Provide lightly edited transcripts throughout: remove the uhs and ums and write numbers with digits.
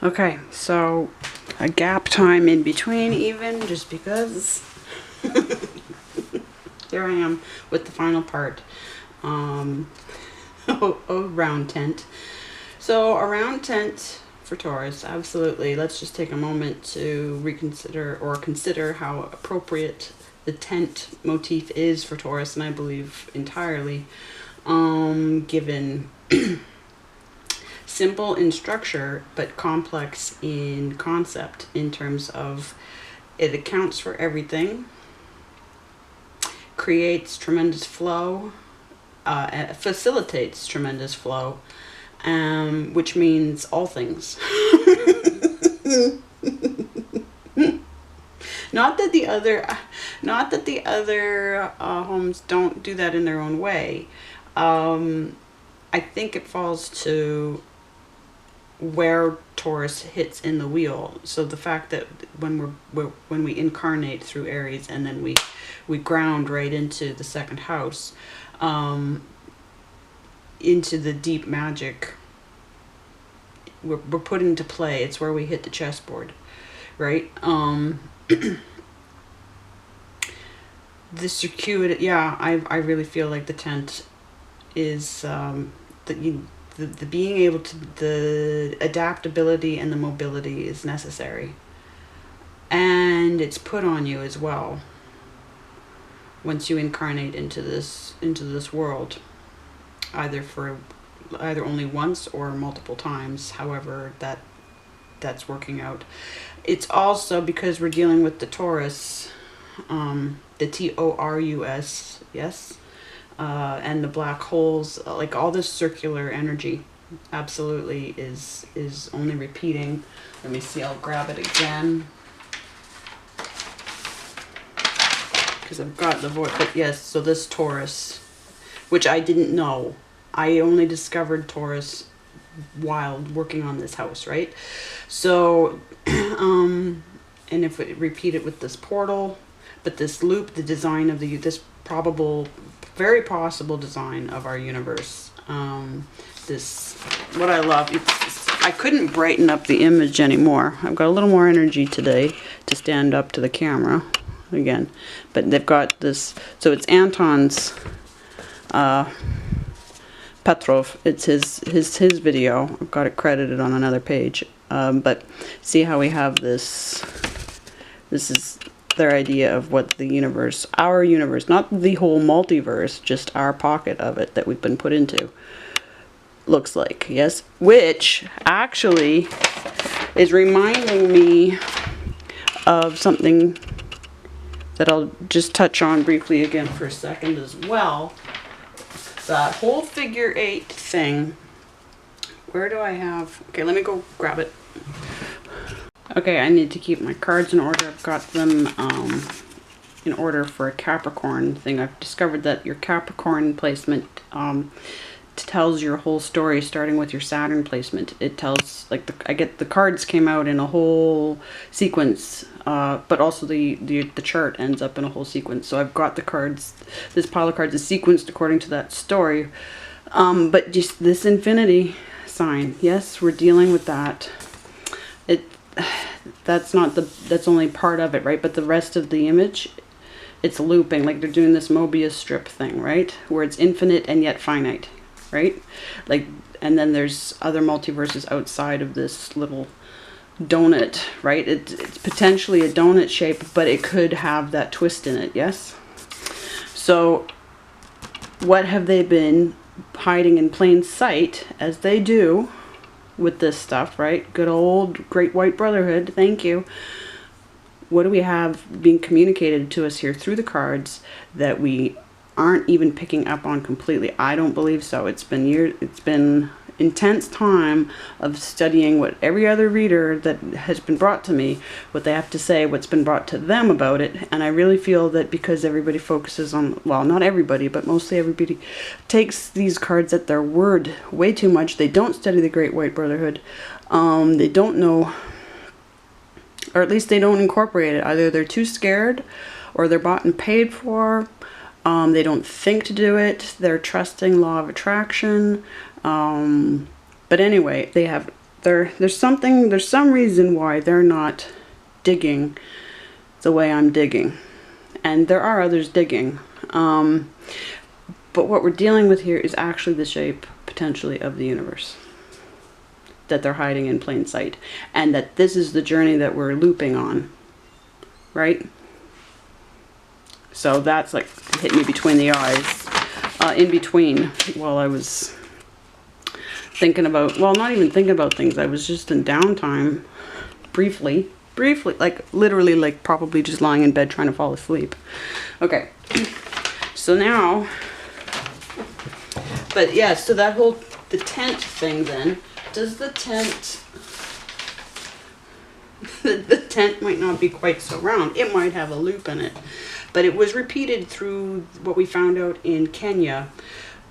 Okay, so a gap time in between even, just because here I am with the final part. Round tent. So a round tent for Taurus, absolutely. Let's just take a moment to reconsider or consider how appropriate the tent motif is for Taurus, and I believe entirely, given simple in structure but complex in concept, in terms of it accounts for everything, creates tremendous flow, facilitates tremendous flow, which means all things. Not that the other homes don't do that in their own way. I think it falls to where Taurus hits in the wheel. So the fact that when we incarnate through Aries, and then we ground right into the second house, into the deep magic we're put into play. It's where we hit the chessboard, right? The circuitous, yeah, I really feel like the tent is the being able to, the adaptability and the mobility is necessary, and it's put on you as well once you incarnate into this world, either only once or multiple times, however that's working out. It's also because we're dealing with the Taurus, the Taurus, yes, and the black holes, like all this circular energy, absolutely is only repeating. Let me see, I'll grab it again, because I've got the voice. But yes, so this Taurus, which I didn't know, I only discovered Taurus while working on this house, right? So, and if we repeat it with this portal, but this loop, the design of this very possible design of our universe. This, what I love, I couldn't brighten up the image anymore. I've got a little more energy today to stand up to the camera again. But they've got this, so it's Anton's Petrov. It's his video. I've got it credited on another page. But see how we have this. This is their idea of what the universe, our universe, not the whole multiverse, just our pocket of it that we've been put into, looks like. Yes, which actually is reminding me of something that I'll just touch on briefly again for a second as well. That whole figure 8 thing. Where do I have? Okay, let me go grab it. Okay, I need to keep my cards in order. I've got them in order for a Capricorn thing. I've discovered that your Capricorn placement tells your whole story, starting with your Saturn placement. It tells, like, the cards came out in a whole sequence, but also the chart ends up in a whole sequence. So I've got the cards, this pile of cards is sequenced according to that story. But just this infinity sign, yes, we're dealing with that. That's only part of it, right? But the rest of the image, it's looping, like they're doing this Mobius strip thing, right? Where it's infinite and yet finite, right? Like, and then there's other multiverses outside of this little donut, right? It's potentially a donut shape, but it could have that twist in it, yes? So what have they been hiding in plain sight, as they do with this stuff, right? Good old Great White Brotherhood, thank you. What do we have being communicated to us here through the cards that we aren't even picking up on completely? I don't believe so. It's been years, it's been intense time of studying what every other reader that has been brought to me, what they have to say, what's been brought to them about it. And I really feel that because everybody focuses on, well, not everybody, but mostly everybody takes these cards at their word way too much. They don't study the Great White Brotherhood. They don't know, or at least they don't incorporate it. Either they're too scared, or they're bought and paid for. They don't think to do it. They're trusting law of attraction. But anyway, they have there's some reason why they're not digging the way I'm digging. And there are others digging. But what we're dealing with here is actually the shape, potentially, of the universe that they're hiding in plain sight. And that this is the journey that we're looping on. Right? So that's like hit me between the eyes. In between, while I was thinking about, well, not even thinking about things. I was just in downtime, briefly, like literally, like probably just lying in bed trying to fall asleep. Okay, so now, but yeah, so that whole, the tent thing then, does the tent, the tent might not be quite so round. It might have a loop in it, but it was repeated through what we found out in Kenya.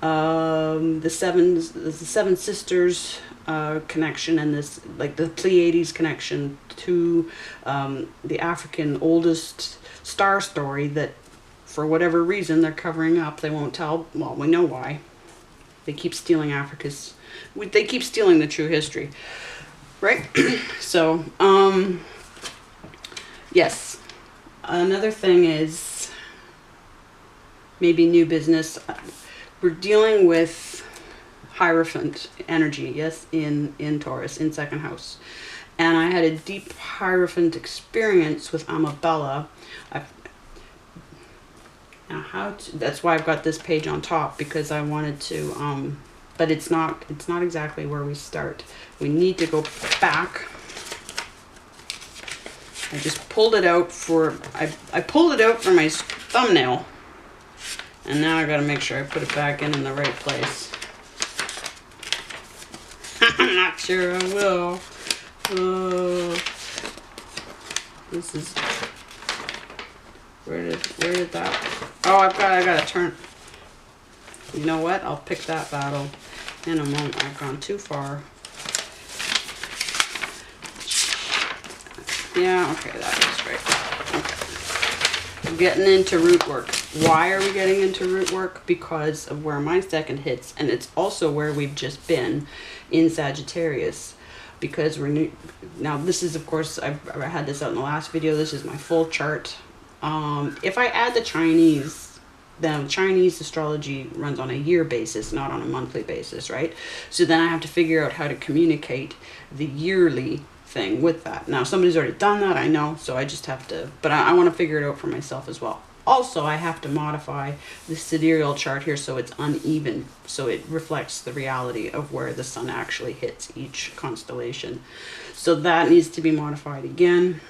The seven sisters connection, and this, like the Pleiades connection to the African oldest star story that for whatever reason they're covering up. They won't tell. Well, we know why. They keep stealing they keep stealing the true history, right? So yes, another thing is maybe new business. We're dealing with Hierophant energy, yes, in Taurus, in second house. And I had a deep Hierophant experience with Amabella. That's why I've got this page on top, because I wanted to, but it's not exactly where we start. We need to go back. I just pulled it out I pulled it out for my thumbnail. And now I gotta make sure I put it back in the right place. I'm not sure I will. This is, where did that? Oh, I gotta turn. You know what? I'll pick that battle in a moment. I've gone too far. Yeah, okay, that is right. Okay. We're getting into root work. Why are we getting into root work? Because of where my second hits, and it's also where we've just been in Sagittarius. Because we're new. Now this is, of course, I had this out in the last video. This is my full chart. If I add the Chinese, then Chinese astrology runs on a year basis, not on a monthly basis, right? So then I have to figure out how to communicate the yearly thing with that. Now somebody's already done that, I know, so I just have to, but I want to figure it out for myself as well. Also, I have to modify the sidereal chart here so it's uneven, so it reflects the reality of where the sun actually hits each constellation. So that needs to be modified again.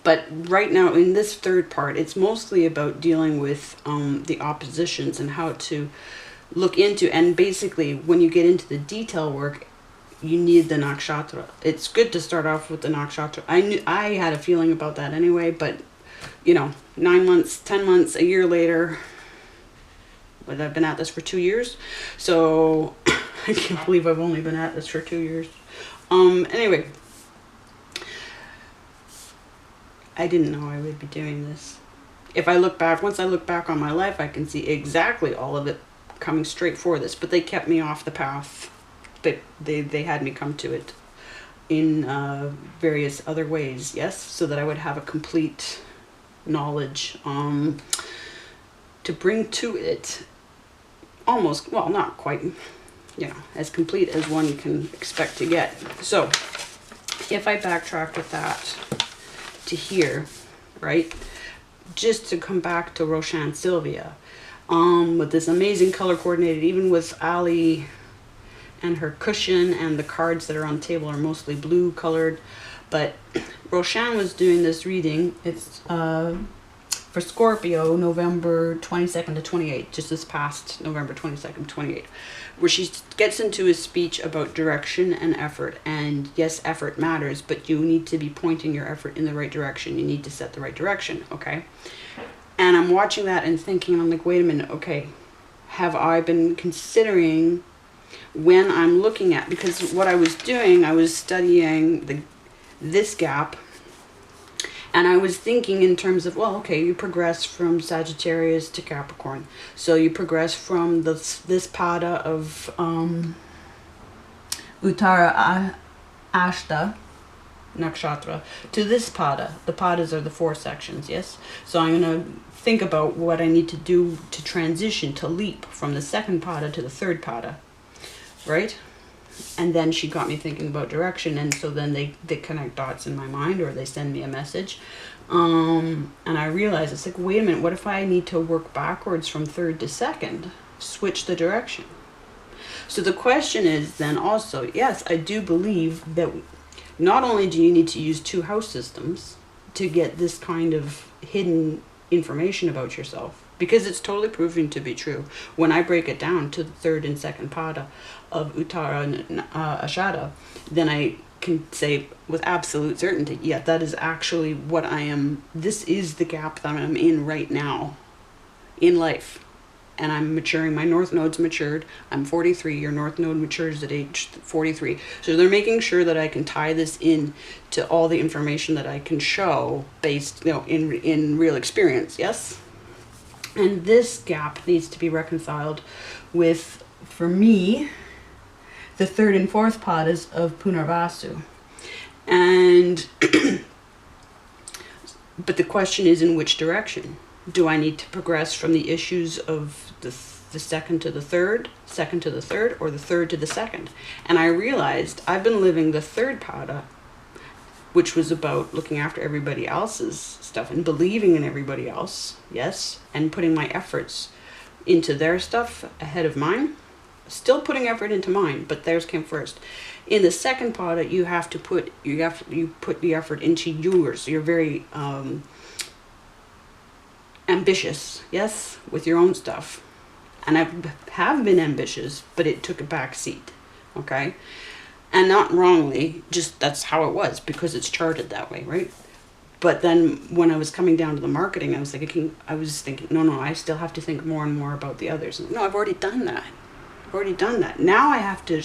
But right now, in this third part, it's mostly about dealing with the oppositions and how to look into, and basically, when you get into the detail work, you need the nakshatra. It's good to start off with the nakshatra. I had a feeling about that anyway, but you know, 9 months, 10 months, a year later, but I've been at this for 2 years, so I can't believe I've only been at this for 2 years. Anyway, I didn't know I would be doing this. If I look back, once I look back on my life, I can see exactly all of it coming straight for this, but they kept me off the path. But they had me come to it in various other ways, yes, so that I would have a complete knowledge to bring to it, almost, well, not quite, you know, as complete as one can expect to get. So if I backtrack with that to here, right, just to come back to Roshan Sylvia, with this amazing color coordinated, even with Ali and her cushion, and the cards that are on the table are mostly blue colored. But Roshan was doing this reading. It's for Scorpio, November 22nd to 28th, just this past November 22nd to 28th, where she gets into a speech about direction and effort. And yes, effort matters, but you need to be pointing your effort in the right direction. You need to set the right direction, okay? And I'm watching that and thinking, I'm like, wait a minute, okay, have I been considering when I'm looking at, because what I was doing, I was studying this gap, and I was thinking in terms of, well, okay, you progress from Sagittarius to Capricorn, so you progress from this pada of Uttara Ashta Nakshatra to this pada. The padas are the 4 sections, yes? So I'm going to think about what I need to do to transition, to leap from the 2nd pada to the 3rd pada, right? And then she got me thinking about direction, and so then they connect dots in my mind, or they send me a message. And I realized, it's like, wait a minute, what if I need to work backwards from 3rd to 2nd? Switch the direction. So the question is then also, yes, I do believe that not only do you need to use 2 house systems to get this kind of hidden information about yourself, because it's totally proven to be true. When I break it down to the 3rd and 2nd pada of Uttara Ashada, then I can say with absolute certainty, yeah, that is actually what I am. This is the gap that I'm in right now in life. And I'm maturing. My North Node's matured. I'm 43. Your North Node matures at age 43. So they're making sure that I can tie this in to all the information that I can show based, in real experience. Yes? And this gap needs to be reconciled with, for me, the 3rd and 4th padas of Punarvasu. And, but the question is, in which direction? Do I need to progress from the issues of the 2nd to the 3rd, 2nd to the 3rd, or the 3rd to the 2nd? And I realized I've been living the 3rd pada, which was about looking after everybody else's stuff and believing in everybody else, yes, and putting my efforts into their stuff ahead of mine. Still putting effort into mine, but theirs came first. In the 2nd pada, you put the effort into yours. You're very ambitious, yes, with your own stuff. And I have been ambitious, but it took a back seat, okay? And not wrongly, just that's how it was, because it's charted that way, right? But then when I was coming down to the marketing, I was thinking, no, I still have to think more and more about the others. No, I've already done that. Now I have to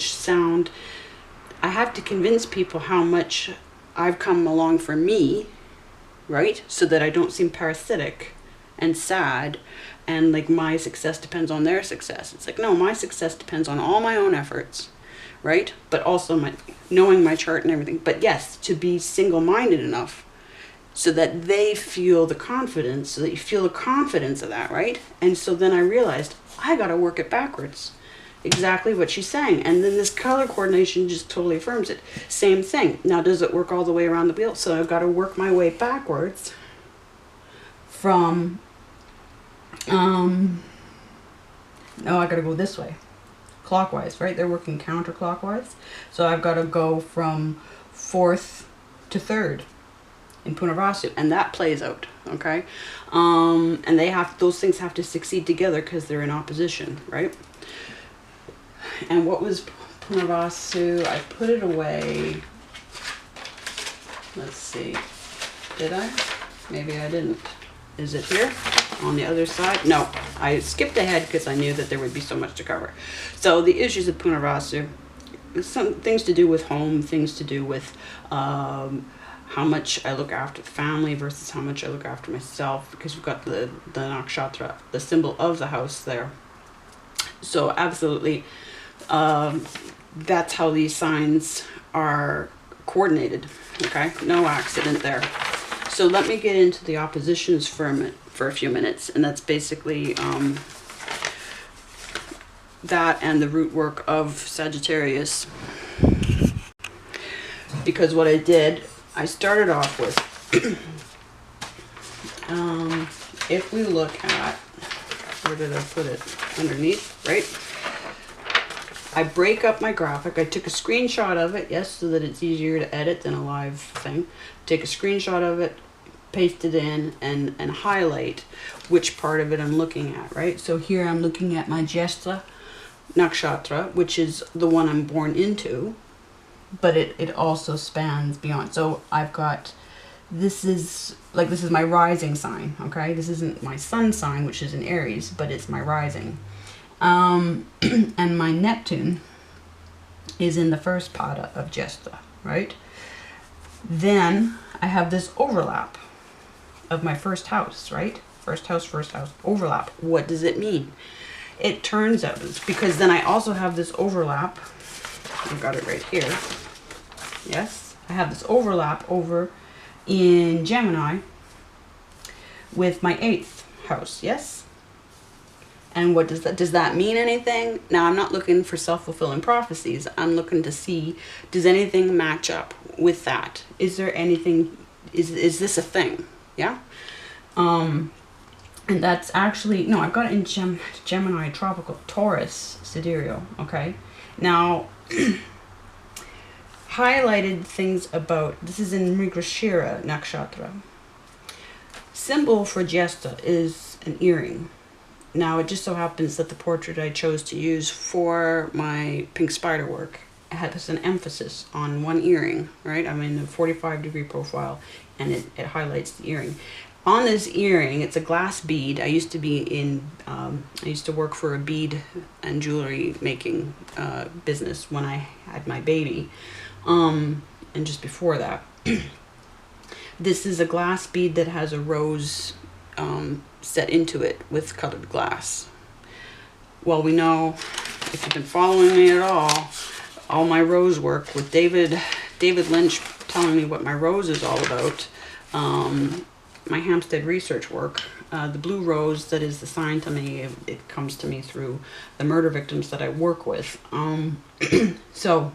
convince people how much I've come along for me, right? So that I don't seem parasitic and sad and like my success depends on their success. It's like, no, my success depends on all my own efforts, right? But also knowing my chart and everything. But yes, to be single-minded enough so that they feel the confidence, so that you feel the confidence of that, right? And so then I realized I got to work it backwards. Exactly what she's saying. And then this color coordination just totally affirms it. Same thing. Now, does it work all the way around the wheel? So I've got to work my way backwards from, no, I got to go this way. Clockwise, right? They're working counterclockwise. So I've got to go from 4th to 3rd in Punarvasu, and that plays out, okay? And those things have to succeed together because they're in opposition, right? And what was Punarvasu? I put it away. Let's see. Did I? Maybe I didn't. Is it here on the other side? No, I skipped ahead because I knew that there would be so much to cover. So the issues of Punarvasu, some things to do with home, things to do with how much I look after the family versus how much I look after myself, because we've got the nakshatra, the symbol of the house there. So absolutely, that's how these signs are coordinated, okay? No accident there. So let me get into the oppositions for a few minutes, and that's basically that and the root work of Sagittarius. Because what I did, I started off with, if we look at, where did I put it? Underneath, right? I break up my graphic. I took a screenshot of it, yes, so that it's easier to edit than a live thing. Take a screenshot of it, paste it in, and highlight which part of it I'm looking at, right? So here I'm looking at my Jyeshtha nakshatra, which is the one I'm born into, but it also spans beyond. So I've got, this is my rising sign, okay? This isn't my sun sign, which is in Aries, but it's my rising. And my Neptune is in the 1st pada of Jyeshtha, right? Then I have this overlap of my 1st house, right? First house, overlap. What does it mean? It turns out, because then I also have this overlap I got it right here. Yes, I have this overlap over in Gemini with my 8th house. Yes. And what does that mean anything? Now, I'm not looking for self-fulfilling prophecies. I'm looking to see, does anything match up with that? Is there anything, is this a thing? Yeah. And that's actually, no, I've got it in Gemini tropical, Taurus sidereal. Okay. Now, highlighted things about, this is in Mrigashira nakshatra. Symbol for Jesta is an earring. Now, it just so happens that the portrait I chose to use for my pink spider work has an emphasis on one earring, right? I'm in a 45-degree profile, and it highlights the earring. On this earring, it's a glass bead. I used to be in, I used to work for a bead and jewelry making business when I had my baby, and just before that. This is a glass bead that has a rose set into it with colored glass. Well, we know, if you've been following me at all my rose work with David Lynch telling me what my rose is all about, my Hampstead research work, the blue rose that is assigned to me, it comes to me through the murder victims that I work with. So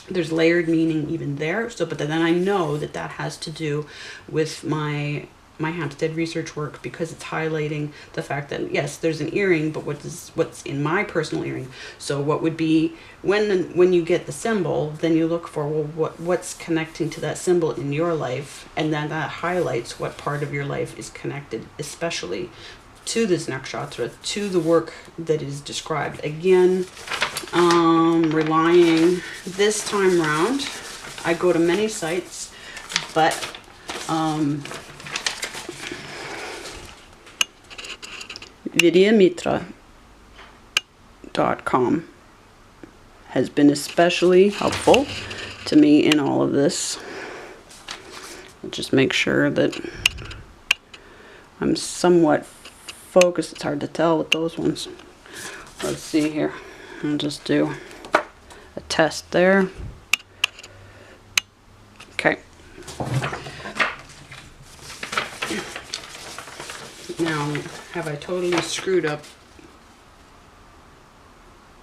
there's layered meaning even there. So, but then I know that that has to do with my Hampstead research work, because it's highlighting the fact that yes, there's an earring, but what's in my personal earring. So what would be, when you get the symbol, then you look for, well, what's connecting to that symbol in your life, and then that highlights what part of your life is connected, especially to this nakshatra, to the work that is described. Again, relying this time round, I go to many sites, but vidyamitra.com has been especially helpful to me in all of this. I'll just make sure that I'm somewhat focused. It's hard to tell with those ones. Let's see here. I'll just do a test there. Okay. Now, have I totally screwed up?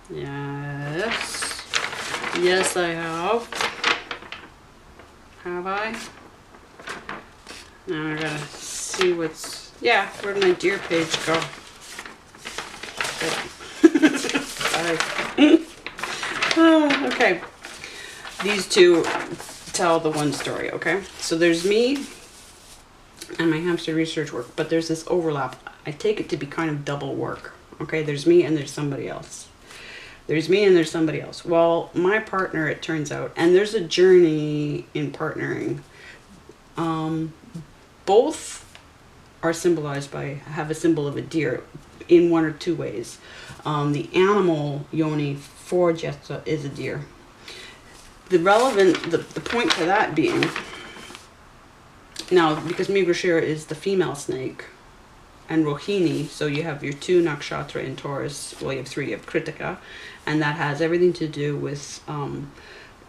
Yes. Yes, I have. Have I? Now I gotta see what's... Yeah, where'd my deer page go? Okay. These two tell the one story, okay? So there's me and my Hampstead research work, but there's this overlap. I take it to be kind of double work, okay? There's me and there's somebody else. There's me and there's somebody else. Well, my partner, it turns out, and there's a journey in partnering. Both are symbolized by, have a symbol of a deer in one or two ways. The animal yoni for Jesta is a deer. The point to that being, now, because Mrigashira is the female snake, and Rohini, so you have your two nakshatra in Taurus, well, you have three, you have Kritika, and that has everything to do with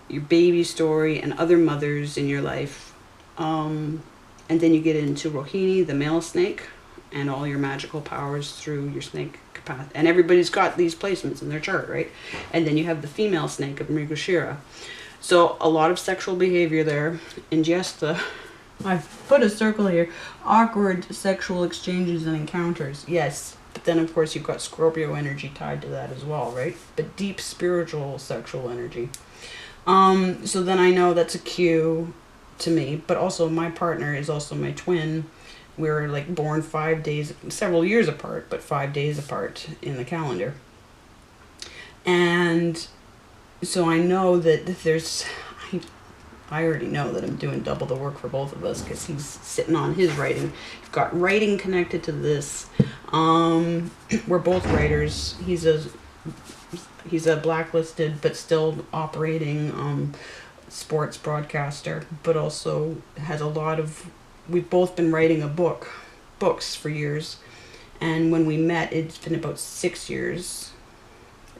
your baby story and other mothers in your life. And then you get into Rohini, the male snake, and all your magical powers through your snake capacity. And everybody's got these placements in their chart, right? And then you have the female snake of Mrigashira. So a lot of sexual behavior there in Jesta. I've put a circle here. Awkward sexual exchanges and encounters. Yes. But then, of course, you've got Scorpio energy tied to that as well, right? But deep spiritual sexual energy. So then I know that's a cue to me. But also my partner is also my twin. We were like born 5 days, several years apart, but 5 days apart in the calendar. And so I know that there's... I already know that I'm doing double the work for both of us because he's sitting on his writing. He's got writing connected to this. We're both writers. He's a blacklisted but still operating sports broadcaster, but also has a lot of... We've both been writing books for years. And when we met, it's been about 6 years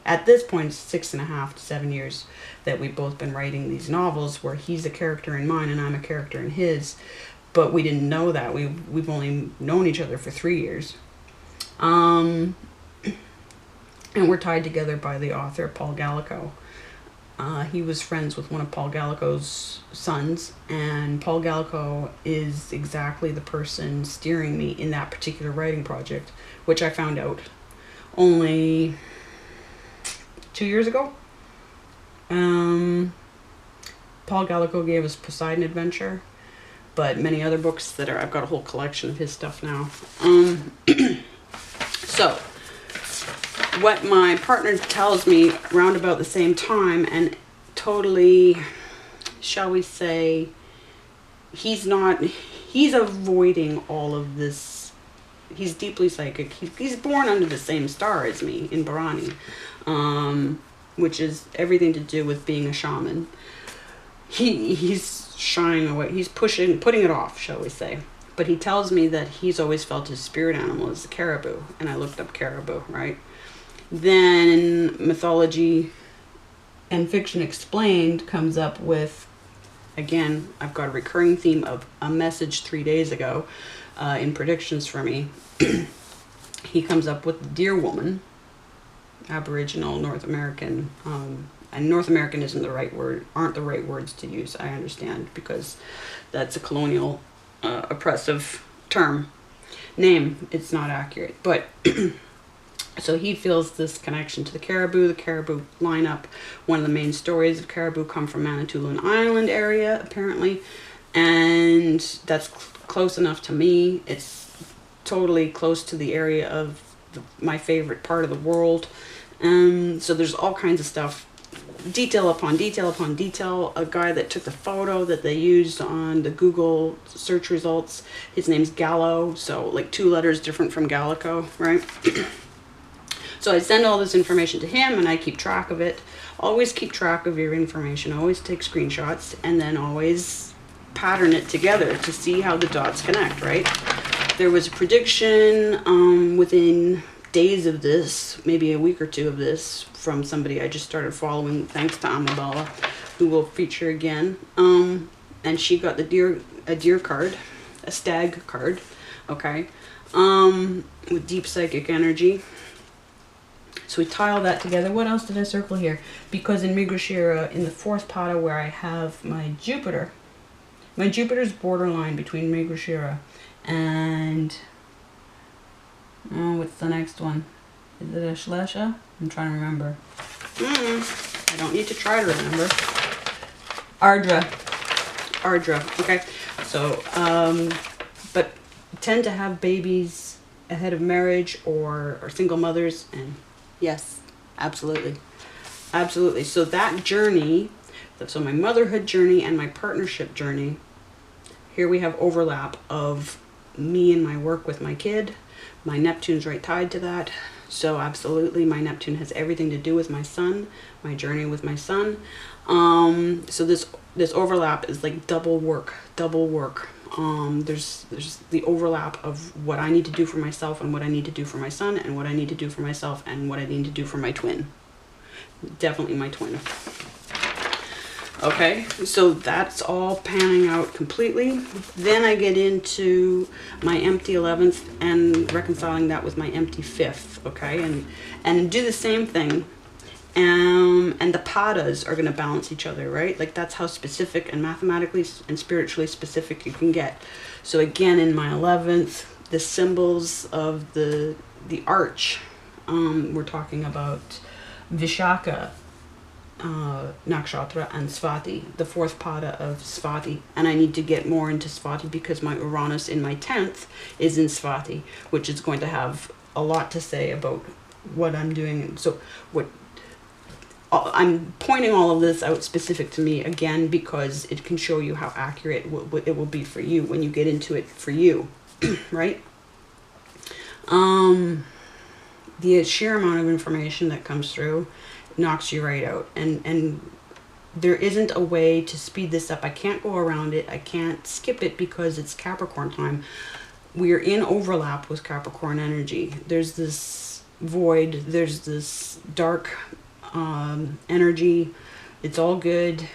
at this point, 6.5 to 7 years that we've both been writing these novels where he's a character in mine and I'm a character in his. But we didn't know that. We've only known each other for 3 years. And we're tied together by the author, Paul Gallico. He was friends with one of Paul Gallico's sons, and Paul Gallico is exactly the person steering me in that particular writing project, which I found out only 2 years ago. Paul Gallico gave us Poseidon Adventure, but many other books that I've got a whole collection of his stuff now. So, what my partner tells me around about the same time, and totally, shall we say, he's avoiding all of this. He's deeply psychic. He's born under the same star as me in Bharani, which is everything to do with being a shaman. He's shying away. He's putting it off, shall we say. But he tells me that he's always felt his spirit animal is the caribou, and I looked up caribou, right? Then Mythology and Fiction Explained comes up with, again, I've got a recurring theme of a message 3 days ago in predictions for me. He comes up with the Deer Woman, Aboriginal North American, and North American isn't the right word, aren't the right words to use, I understand, because that's a colonial oppressive name. It's not accurate, but so he feels this connection to the caribou lineup. One of the main stories of caribou come from Manitoulin Island area, apparently, and that's close enough to me. It's totally close to the area of my favorite part of the world. So there's all kinds of stuff, detail upon detail upon detail. A guy that took the photo that they used on the Google search results, his name's Gallo, so like 2 letters different from Gallico, right? So I send all this information to him and I keep track of it. Always keep track of your information, always take screenshots, and then always pattern it together to see how the dots connect, right? There was a prediction within days of this, maybe a week or 2 of this, from somebody I just started following, thanks to Amabella, who will feature again. And she got a deer card, a stag card, okay, with deep psychic energy. So we tie all that together. What else did I circle here? Because in Mrigasira, in the 4th pada where I have my Jupiter's borderline between Mrigasira and, what's the next one? Is it Ashlesha? I'm trying to remember. I don't need to try to remember. Ardra, okay. So, but tend to have babies ahead of marriage or single mothers, and yes, absolutely. So that journey, so my motherhood journey and my partnership journey, here we have overlap of me and my work with my kid. My Neptune's right tied to that. So absolutely, my Neptune has everything to do with my son, my journey with my son. So this overlap is like double work. There's the overlap of what I need to do for myself and what I need to do for my son, and what I need to do for myself and what I need to do for my twin. Definitely my twin. Okay, so that's all panning out completely. Then I get into my empty 11th and reconciling that with my empty 5th, okay? And do the same thing. And the padas are going to balance each other, right? Like that's how specific and mathematically and spiritually specific you can get. So again, in my 11th, the symbols of the arch, we're talking about Vishaka, Nakshatra, and Svati, the 4th pada of Svati. And I need to get more into Svati because my Uranus in my 10th is in Svati, which is going to have a lot to say about what I'm doing. And so I'm pointing all of this out specific to me again because it can show you how accurate it will be for you when you get into it for you, right? The sheer amount of information that comes through knocks you right out, and there isn't a way to speed this up. I can't go around it. I can't skip it because it's Capricorn time. We're in overlap with Capricorn energy. There's this void, there's this dark energy. It's all good.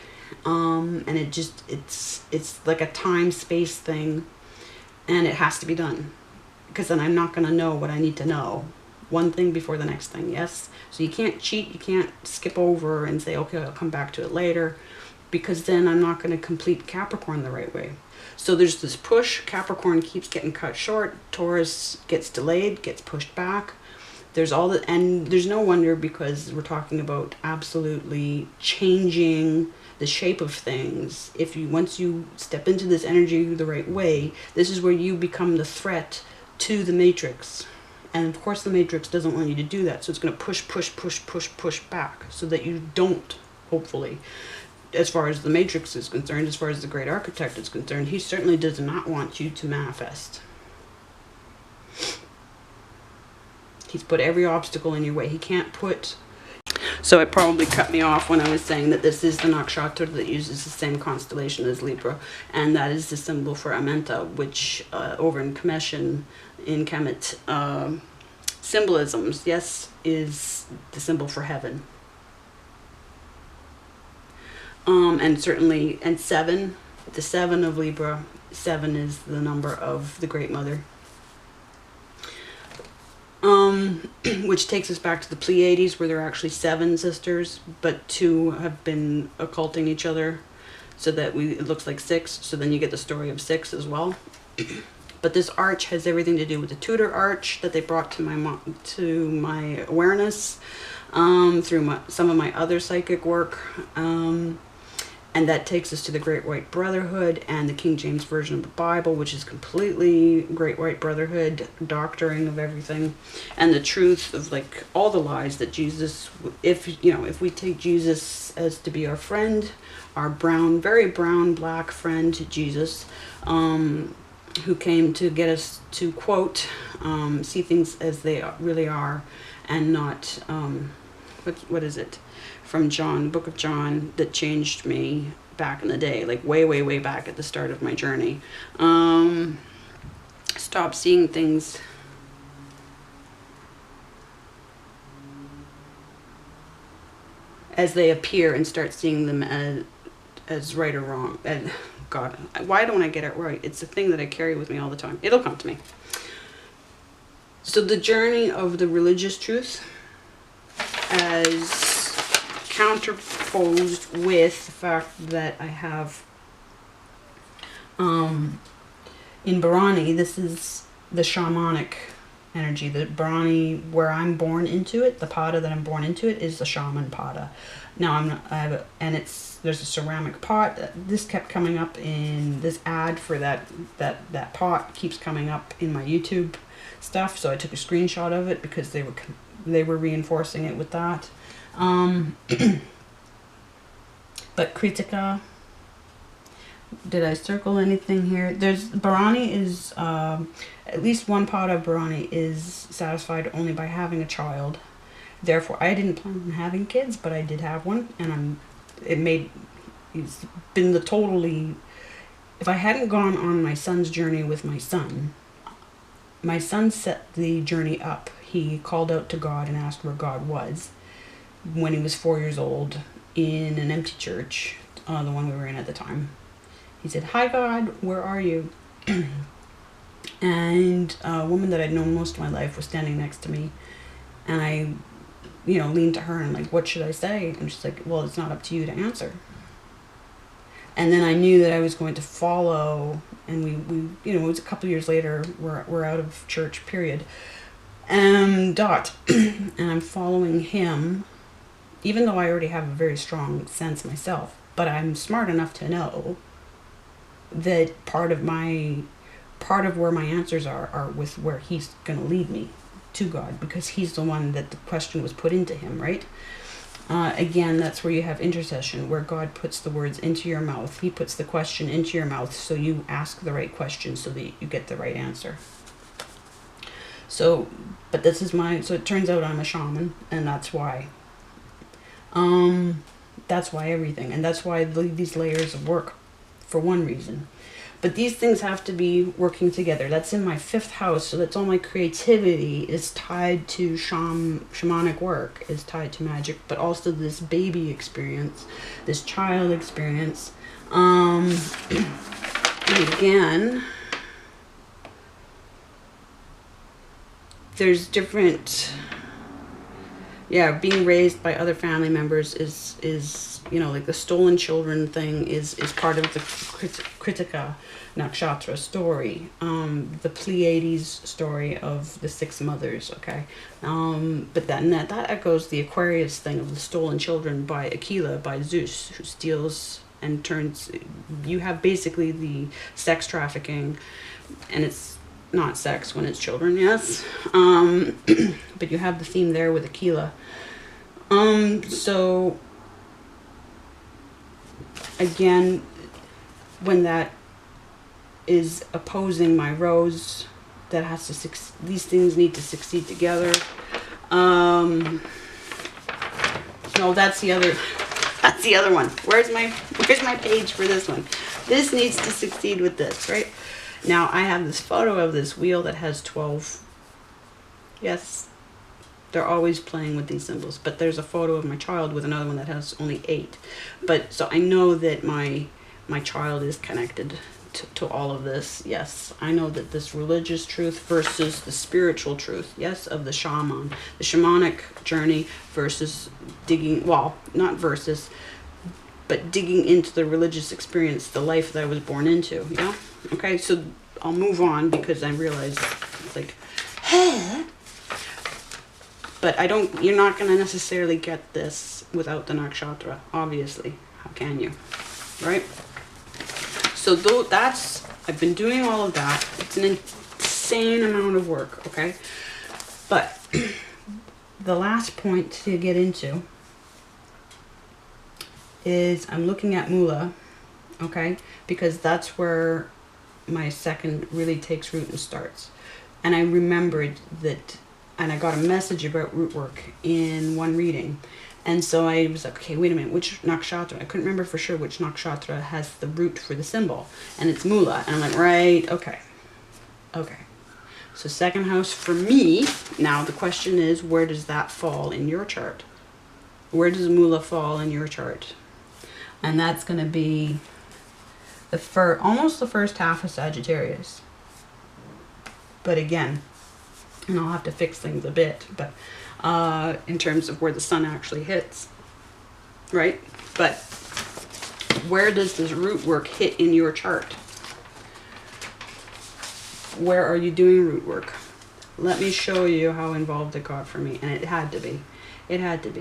And it's like a time-space thing, and it has to be done, because then I'm not going to know what I need to know. One thing before the next thing, yes? So you can't cheat, you can't skip over and say, okay, I'll come back to it later, because then I'm not going to complete Capricorn the right way. So there's this push. Capricorn keeps getting cut short. Taurus gets delayed, gets pushed back. There's all the, and there's no wonder, because we're talking about absolutely changing the shape of things. If you, once you step into this energy the right way, this is where you become the threat to the matrix. And of course the matrix doesn't want you to do that. So it's going to push back, so that you don't, hopefully. As far as the matrix is concerned, as far as the great architect is concerned, he certainly does not want you to manifest. He's put every obstacle in your way. He can't put... So it probably cut me off when I was saying that this is the nakshatra that uses the same constellation as Libra, and that is the symbol for Amenta, which over in Kemet, symbolisms, yes, is the symbol for heaven. And certainly, and 7, the 7 of Libra, 7 is the number of the Great Mother. Which takes us back to the Pleiades, where there are actually 7 sisters, but 2 have been occulting each other, so that it looks like 6. So then you get the story of 6 as well. But this arch has everything to do with the Tudor arch that they brought to my awareness through some of my other psychic work. And that takes us to the Great White Brotherhood and the King James Version of the Bible, which is completely Great White Brotherhood, doctoring of everything, and the truth of like all the lies that Jesus, if we take Jesus as to be our friend, our brown, very brown, black friend, Jesus, who came to get us to, quote, see things as they really are, and not, what is it? From John, the book of John, that changed me back in the day, like way back at the start of my journey. Stop seeing things as they appear and start seeing them as right or wrong. And God, why don't I get it right? It's a thing that I carry with me all the time. It'll come to me. So the journey of the religious truth as counterposed with the fact that I have in Bharani, this is the shamanic energy. The Bharani, where I'm born into it, the pada that I'm born into it, is the shaman pada. Now there's a ceramic pot. This kept coming up in this ad for that pot keeps coming up in my YouTube stuff, so I took a screenshot of it because they were reinforcing it with that. But Kritika, did I circle anything here? There's Bharani is at least one part of Bharani is satisfied only by having a child. Therefore, I didn't plan on having kids, but I did have one, and it's been the totally. If I hadn't gone on my son's journey with my son set the journey up. He called out to God and asked where God was when he was 4 years old in an empty church, the one we were in at the time. He said, "Hi God, where are you?" And a woman that I'd known most of my life was standing next to me, and I, leaned to her and I'm like, "What should I say?" And she's like, "Well, it's not up to you to answer." And then I knew that I was going to follow, and we it was a couple years later, we're out of church, period. And I'm following him, even though I already have a very strong sense myself, but I'm smart enough to know that part of where my answers are with where he's going to lead me to God, because he's the one that the question was put into him, right? Again, that's where you have intercession, where God puts the words into your mouth. He puts the question into your mouth, so you ask the right question so that you get the right answer. So, but this is so it turns out I'm a shaman, and that's why. That's why everything, and that's why these layers of work, for one reason. But these things have to be working together. That's in my 5th house, so that's all my creativity is tied to shamanic work, is tied to magic, but also this baby experience, this child experience. And again, there's different, yeah, being raised by other family members is you know, like the stolen children thing is part of the Kritika Nakshatra story, the Pleiades story of the 6 mothers, okay? But that echoes the Aquarius thing of the stolen children by Aquila, by Zeus, who steals and turns, you have basically the sex trafficking, and it's not sex when it's children, yes, but you have the theme there with Aquila. So again, when that is opposing my rose, that has to these things need to succeed together. No, that's the other one. Where's my page for this one? This needs to succeed with this, right? Now I have this photo of this wheel that has 12. Yes, they're always playing with these symbols, but there's a photo of my child with another one that has only 8. But so I know that my child is connected to all of this. Yes, I know that this religious truth versus the spiritual truth, yes, of the shaman, the shamanic journey versus digging, well, not versus, but digging into the religious experience, the life that I was born into, yeah? Okay, so I'll move on because I realize it's like, hey. But you're not going to necessarily get this without the nakshatra, obviously. How can you? Right? So I've been doing all of that. It's an insane amount of work, okay? But the last point to get into is I'm looking at Mula, okay? Because that's where my 2nd really takes root and starts. And I remembered that, and I got a message about root work in one reading. And so I was like, okay, wait a minute, which nakshatra? I couldn't remember for sure which nakshatra has the root for the symbol. And it's Mula. And I'm like, right, okay. Okay. So 2nd house for me. Now the question is, where does that fall in your chart? Where does Mula fall in your chart? And that's going to be almost the first half of Sagittarius. But again, and I'll have to fix things a bit, but in terms of where the sun actually hits, right? But where does this root work hit in your chart? Where are you doing root work? Let me show you how involved it got for me, and it had to be. It had to be.